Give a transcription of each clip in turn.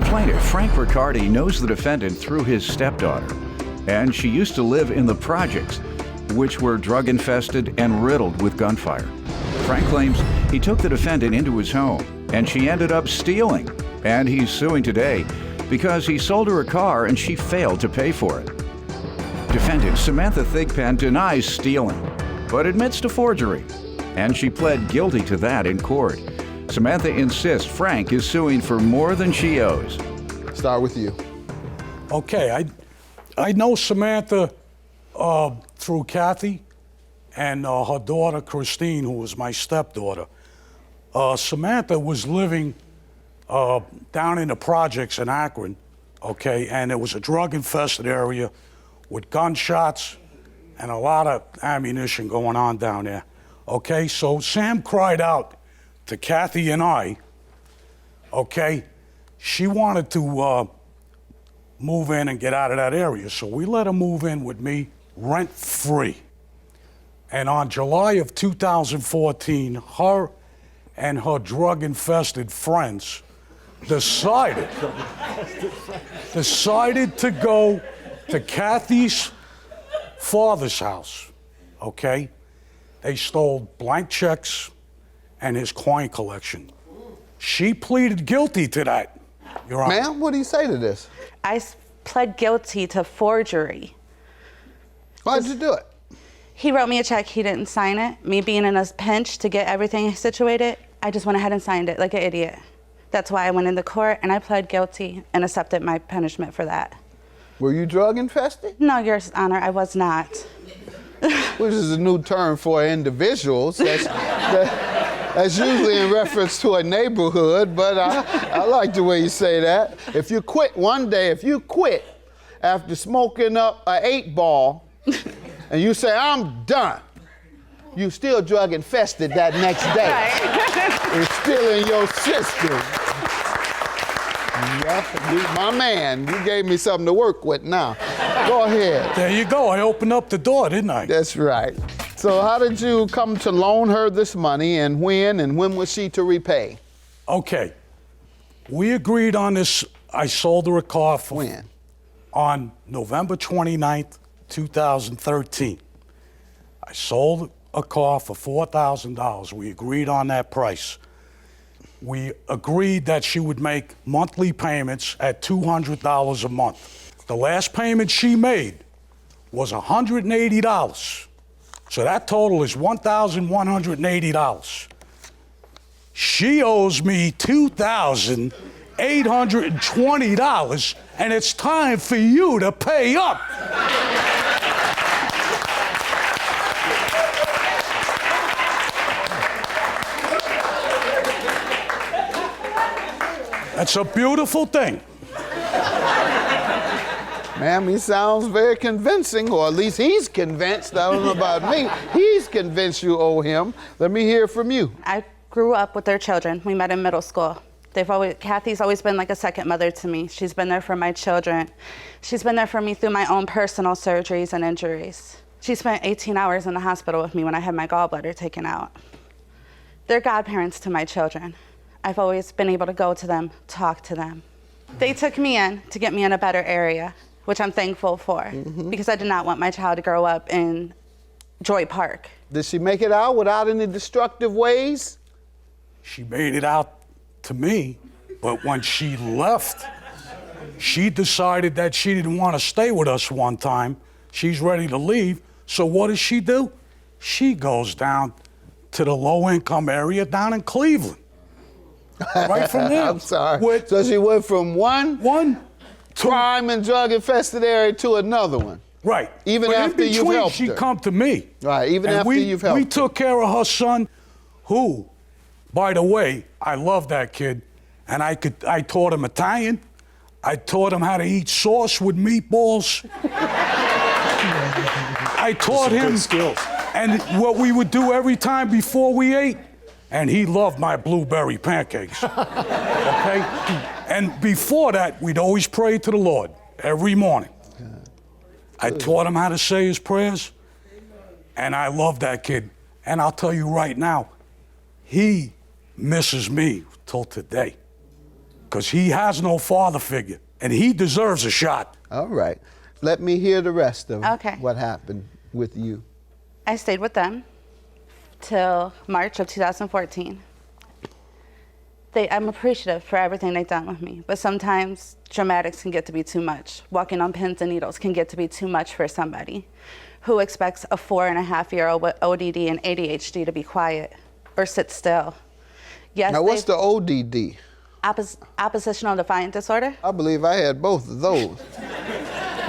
Plaintiff Frank Riccardi knows the defendant through his stepdaughter, and she used to live in the projects, which were drug-infested and riddled with gunfire. Frank claims he took the defendant into his home, and she ended up stealing, and he's suing today because he sold her a car and she failed to pay for it. Defendant Samantha Thigpen denies stealing, but admits to forgery, and she pled guilty to that in court. Samantha insists Frank is suing for more than she owes. Start with you. Okay, I know Samantha through Kathy and her daughter Christine, who was my stepdaughter. Samantha was living down in the projects in Akron, okay, and it was a drug-infested area with gunshots and a lot of ammunition going on down there. Okay, so Sam cried out to Kathy and I, okay, she wanted to move in and get out of that area, so we let her move in with me rent-free. And on July of 2014, her and her drug-infested friends decided to go to Kathy's father's house, okay? They stole blank checks and his coin collection. She pleaded guilty to that, Your Honor. Ma'am, what do you say to this? I pled guilty to forgery. Why'd you do it? He wrote me a check, he didn't sign it. Me being in a pinch to get everything situated, I just went ahead and signed it like an idiot. That's why I went into court and I pled guilty and accepted my punishment for that. Were you drug infested? No, Your Honor, I was not. Which is a new term for individuals. That's usually in reference to a neighborhood, but I like the way you say that. If you quit one day, if you quit after smoking up an 8-ball and you say, I'm done, you still drug infested that next day. Right. It's still in your system. Yep, my man, you gave me something to work with now. Go ahead. There you go, I opened up the door, didn't I? That's right. So how did you come to loan her this money, and when was she to repay? Okay, we agreed on this. I sold her a car for When? On November 29th, 2013. I sold a car for $4,000. We agreed on that price. We agreed that she would make monthly payments at $200 a month. The last payment she made was $180. So that total is $1,180. She owes me $2,820, and it's time for you to pay up. That's a beautiful thing. Ma'am, he sounds very convincing, or at least he's convinced. I don't know about me. He's convinced you owe him. Let me hear from you. I grew up with their children. We met in middle school. Kathy's always been like a second mother to me. She's been there for my children. She's been there for me through my own personal surgeries and injuries. She spent 18 hours in the hospital with me when I had my gallbladder taken out. They're godparents to my children. I've always been able to go to them, talk to them. They took me in to get me in a better area, which I'm thankful for, because I did not want my child to grow up in Joy Park. Did she make it out without any destructive ways? She made it out to me, but when she left, she decided that she didn't want to stay with us one time. She's ready to leave, so what does she do? She goes down to the low-income area down in Cleveland. Right from there. I'm sorry. So she went from one crime and drug-infested area to another one. Right. Even but after you've helped her. She come to me. Right, even after you've helped her. We took care of her son, who, by the way, I love that kid, and I taught him Italian. I taught him how to eat sauce with meatballs. I taught him skills. And what we would do every time before we ate, and he loved my blueberry pancakes, okay? And before that, we'd always pray to the Lord every morning. I taught him how to say his prayers, and I love that kid. And I'll tell you right now, he misses me till today. because he has no father figure, and he deserves a shot. All right. Let me hear the rest of Okay. what happened with you. I stayed with them till March of 2014. I'm appreciative for everything they've done with me, but sometimes dramatics can get to be too much. Walking on pins and needles can get to be too much for somebody who expects a 4.5-year-old with ODD and ADHD to be quiet or sit still. Yes. Now, what's the ODD? Oppositional defiant disorder? I believe I had both of those.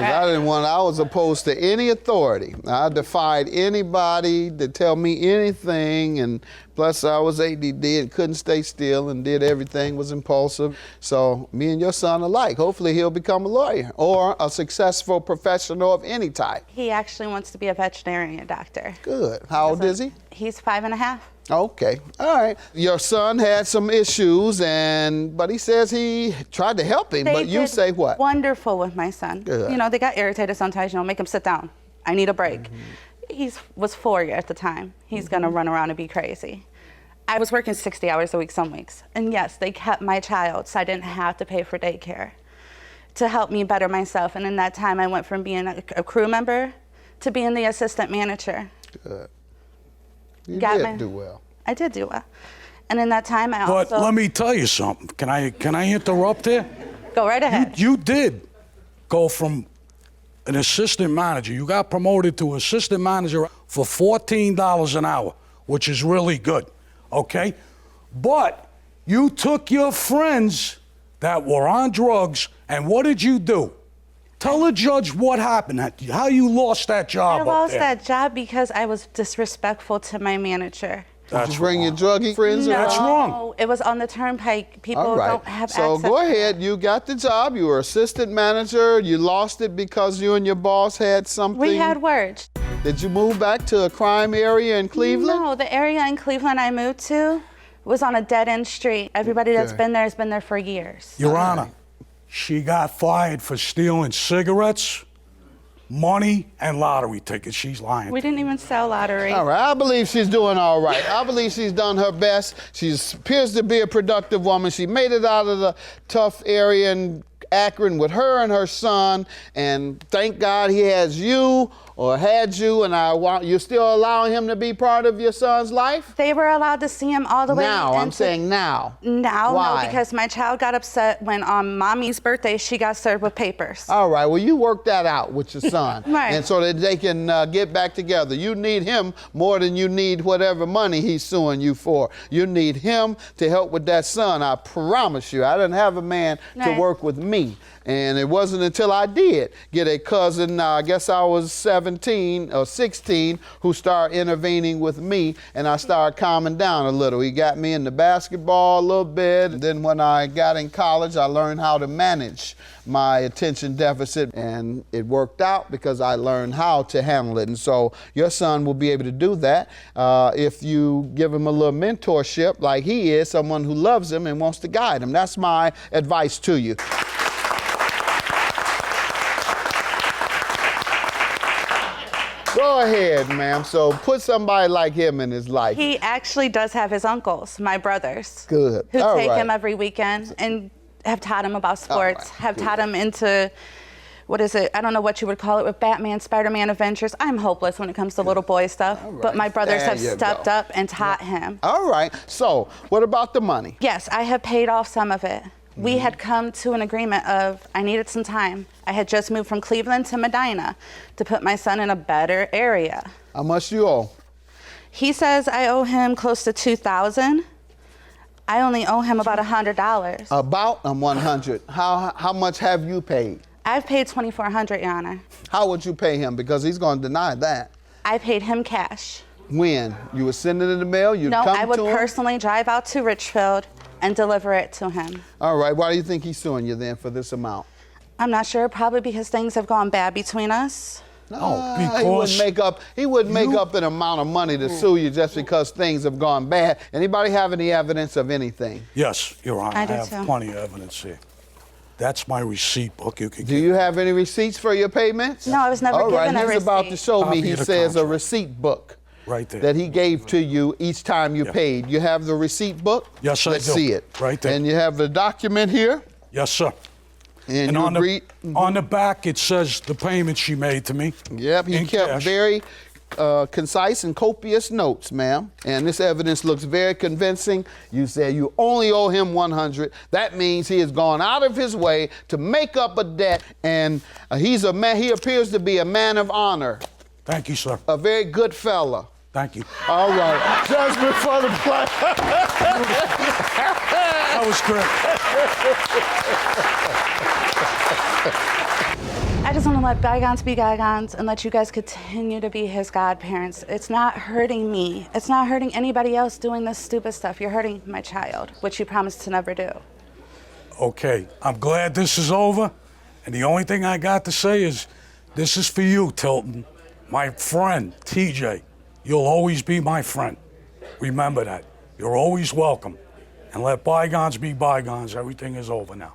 'Cause I was opposed to any authority. I defied anybody to tell me anything, and plus I was ADD and couldn't stay still and did everything, was impulsive. So me and your son alike. Hopefully he'll become a lawyer or a successful professional of any type. He actually wants to be a veterinarian doctor. Good. How old is he? He's 5.5. Okay, all right. Your son had some issues, but he says he tried to help him, but you say what? Wonderful with my son. Good. You know, they got irritated sometimes, make him sit down. I need a break. He was 4 at the time. He's gonna run around and be crazy. I was working 60 hours a week some weeks. And yes, they kept my child, so I didn't have to pay for daycare to help me better myself. And in that time, I went from being a crew member to being the assistant manager. Good. You did do well. I did do well. And in that time, I But also... let me tell you something. Can I interrupt there? Go right ahead. You did go from an assistant manager. You got promoted to assistant manager for $14 an hour, which is really good, okay? But you took your friends that were on drugs, and what did you do? Tell the judge what happened, how you lost that job I up lost there. that job because I was disrespectful to my manager. Did you bring your druggy friends around? That's wrong. It was on the turnpike. People All right. don't have so access. go ahead. You got the job. You were assistant manager. You lost it because you and your boss had something. We had words. Did you move back to a crime area in Cleveland? No, the area in Cleveland I moved to was on a dead-end street. Everybody that's been there has been there for years. Your Honor, she got fired for stealing cigarettes, money, and lottery tickets. She's lying. We didn't even sell lottery. All right, I believe she's doing all right. I believe she's done her best. She appears to be a productive woman. She made it out of the tough area in Akron with her and her son, and thank God he has you, or had you, and you're still allowing him to be part of your son's life? They were allowed to see him all the way Now, I'm saying now. Now, Why? no, because my child got upset when on Mommy's birthday, she got served with papers. All right, well, you work that out with your son. Right. And so that they can get back together. You need him more than you need whatever money he's suing you for. You need him to help with that son. I promise you, I didn't have a man to Right. work with me. And it wasn't until I did get a cousin, I guess I was 17 or 16, who started intervening with me, and I started calming down a little. He got me into basketball a little bit. And then when I got in college, I learned how to manage my attention deficit, and it worked out because I learned how to handle it. And so your son will be able to do that if you give him a little mentorship like he is, someone who loves him and wants to guide him. That's my advice to you. Go ahead, ma'am. So put somebody like him in his life. He actually does have his uncles, my brothers. Good. Who All take right. him every weekend and have taught him about sports, right. have taught him into, what is it? I don't know what you would call it, with Batman, Spider-Man adventures. I'm hopeless when it comes to little boy stuff, All right. but my brothers There have you stepped go. up and taught him. All right. So what about the money? Yes, I have paid off some of it. We had come to an agreement of I needed some time. I had just moved from Cleveland to Medina to put my son in a better area. How much you owe? He says I owe him close to $2,000. I only owe him about $100. About 100. How much have you paid? I've paid $2,400, Your Honor. How would you pay him? Because he's going to deny that. I paid him cash. When? You would send it in the mail? You'd No, come I would to him? personally drive out to Richfield and deliver it to him. All right. Why do you think he's suing you then for this amount? I'm not sure, probably because things have gone bad between us. No, He wouldn't make up an amount of money to sue you just because things have gone bad. Anybody have any evidence of anything? Yes, Your Honor, I I do have too. plenty of evidence here. That's my receipt book. You can Do get. you have any receipts for your payments? No, I was never All right, given a he's about to receipt. show me. Copy He of the says a contract. receipt book. Right there. that he gave to you each time you paid. You have the receipt book? Yes, I Let's do. see it. Right there. And you have the document here? Yes, sir. And you on agreed? on the back, it says the payment she made to me. Yep, he in kept cash. very concise and copious notes, ma'am. And this evidence looks very convincing. You said you only owe him 100. That means he has gone out of his way to make up a debt, and he's a man. He appears to be a man of honor, Thank you, sir. a very good fella. Thank you. All right, judgment for the play. That was great. I just want to let bygones be bygones and let you guys continue to be his godparents. It's not hurting me. It's not hurting anybody else doing this stupid stuff. You're hurting my child, which you promised to never do. Okay, I'm glad this is over. And the only thing I got to say is, this is for you, Tilton. My friend, TJ. You'll always be my friend. Remember that. You're always welcome. And let bygones be bygones. Everything is over now.